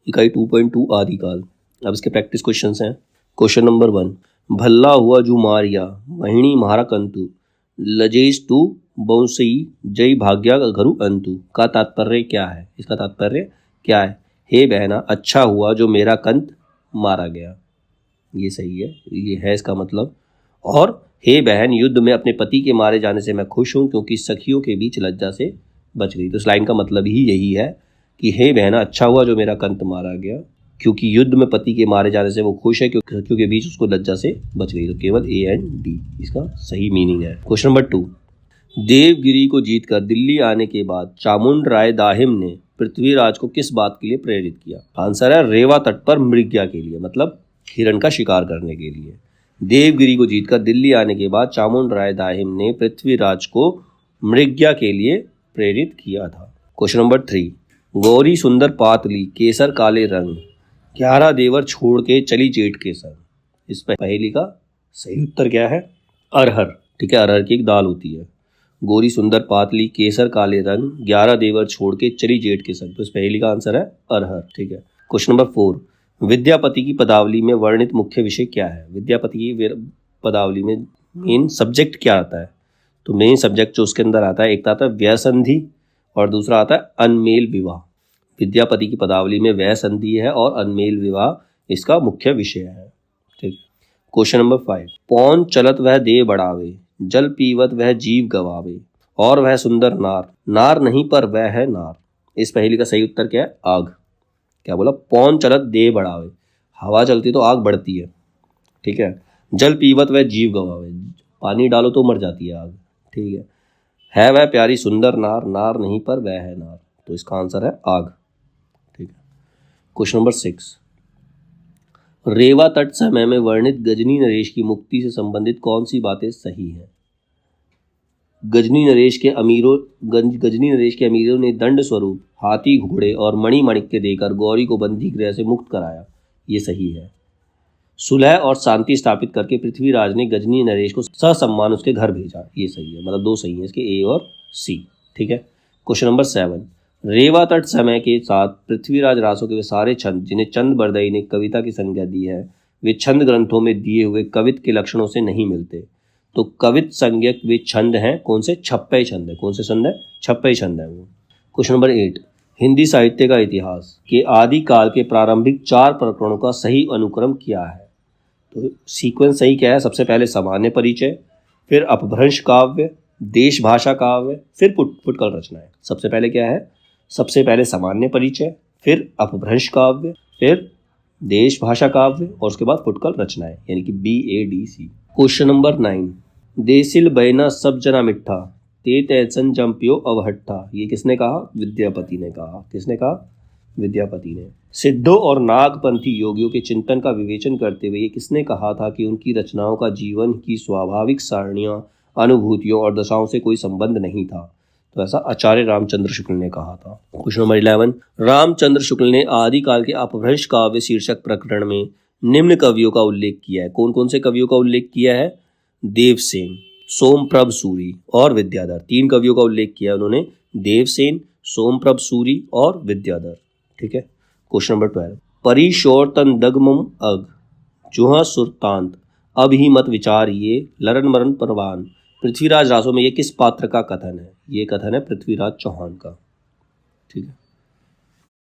इकाई 2.2 आदिकाल। अब इसके प्रैक्टिस क्वेश्चंस हैं। क्वेश्चन नंबर 1, भल्ला हुआ जू मारिया महीणी महारा कंतु लजेस टू बंसई जय भाग्या घरु अंतु का तात्पर्य क्या है? इसका तात्पर्य क्या है? हे बहना, अच्छा हुआ जो मेरा कंत मारा गया। ये सही है, ये है इसका मतलब। और हे बहन, युद्ध में अपने पति के मारे जाने से मैं खुश हूँ क्योंकि सखियों के बीच लज्जा से बच गई। तो इस लाइन का मतलब ही यही है कि हे बहना, अच्छा हुआ जो मेरा कंत मारा गया, क्योंकि युद्ध में पति के मारे जाने से वो खुश है क्योंकि सखियों के बीच उसको लज्जा से बच गई। तो केवल ए एंड डी इसका सही मीनिंग है। क्वेश्चन नंबर 2, देवगिरी को जीतकर दिल्ली आने के बाद चामुंड राय दाहिम ने पृथ्वीराज को किस बात के लिए प्रेरित किया? आंसर है रेवा तट पर मृग्या के लिए, मतलब हिरण का शिकार करने के लिए। देवगिरी को जीतकर दिल्ली आने के बाद चामुंड राय दाहिम ने पृथ्वीराज को मृग्या के लिए प्रेरित किया था। क्वेश्चन नंबर 3, गौरी सुंदर पातली केसर काले रंग 11 देवर छोड़ के चली जेठ के संग। इस पहेली का सही उत्तर क्या है? अरहर। ठीक है, अरहर की एक दाल होती है। गोरी सुंदर पातली केसर काले रंग 11 देवर छोड़ के चली जेठ के संग। तो इस पहेली का आंसर है अरहर। ठीक है। क्वेश्चन नंबर 4, विद्यापति की पदावली में वर्णित मुख्य विषय क्या है? विद्यापति की पदावली में मेन सब्जेक्ट क्या आता है? तो मेन सब्जेक्ट जो उसके अंदर आता है, एक आता है व्यय संधि और दूसरा आता है अनमेल विवाह। विद्यापति की पदावली में व्यय संधि है और अनमेल विवाह इसका मुख्य विषय है। ठीक। क्वेश्चन नंबर 5, पौन चलत वह दे बढ़ावे जल पीवत वह जीव गवावे और वह सुंदर नार नार नहीं पर वह है नार। इस पहेली का सही उत्तर क्या है? आग। क्या बोला? पौन चलत दे बढ़ावे, हवा चलती तो आग बढ़ती है। ठीक है। जल पीवत वह जीव गवावे, पानी डालो तो मर जाती है आग। ठीक है वह प्यारी सुंदर नार नार नहीं पर वह है नार। तो इसका आंसर है आग। ठीक है। क्वेश्चन नंबर 6, रेवा तट समय में वर्णित गजनी नरेश की मुक्ति से संबंधित कौन सी बातें सही हैं? गजनी नरेश के अमीरों ने दंड स्वरूप हाथी घोड़े और मणि माणिक्य देकर गौरी को बंदी गृह से मुक्त कराया। ये सही है। सुलह और शांति स्थापित करके पृथ्वीराज ने गजनी नरेश को ससम्मान उसके घर भेजा। ये सही है, मतलब 2 सही है इसके, ए और सी। ठीक है। क्वेश्चन नंबर 7, रेवा तट समय के साथ पृथ्वीराज रासों के वे सारे छंद जिन्हें चंद बरदई ने कविता की संज्ञा दी है, वे छंद ग्रंथों में दिए हुए कवित के लक्षणों से नहीं मिलते। तो कवित संज्ञक वे छंद हैं कौन से? छप्पई छंद है। कौन से छंद है? छप्पई छंद है वो। क्वेश्चन नंबर 8, हिंदी साहित्य का इतिहास के आदिकाल के प्रारंभिक 4 प्रकरणों का सही अनुक्रम क्या है? तो सीक्वेंस सही क्या है? सबसे पहले सामान्य परिचय, फिर अपभ्रंश काव्य, देश भाषा काव्य, फिर फुटकल रचनाएं। सबसे पहले क्या है? सबसे पहले सामान्य परिचय, फिर अपभ्रंश काव्य, फिर देश भाषा काव्य और उसके बाद फुटकल रचनाएं, यानी कि BADC। क्वेश्चन नंबर 9, देसिल बैना सब जना मिठा ते तैसन जम्पियो अवहट्ठा। ये किसने कहा? विद्यापति ने कहा। किसने कहा? विद्यापति ने। सिद्धों और नागपंथी योगियों के चिंतन का विवेचन करते हुए ये किसने कहा था कि उनकी रचनाओं का जीवन की स्वाभाविक सारणियों, अनुभूतियों और दशाओं से कोई संबंध नहीं था? तो ऐसा आचार्य रामचंद्र शुक्ल ने कहा था। क्वेश्चन नंबर 11, रामचंद्र शुक्ल ने आदिकाल के अपभ्रंश काव्य शीर्षक प्रकरण में निम्न कवियों का उल्लेख किया है। कौन कौन से कवियों का उल्लेख किया है? देवसेन, सोमप्रभ सूरी और विद्याधर। 3 कवियों का उल्लेख किया उन्होंने, देवसेन, सोमप्रभ सूरी और विद्याधर। ठीक है। क्वेश्चन नंबर 12, परिशोर तन दगमम अग जुहा सुरतांत अब ही मत विचार ये लरन मरन परवान। पृथ्वीराज रासों में ये किस पात्र का कथन है? ये कथन है पृथ्वीराज चौहान का। ठीक है।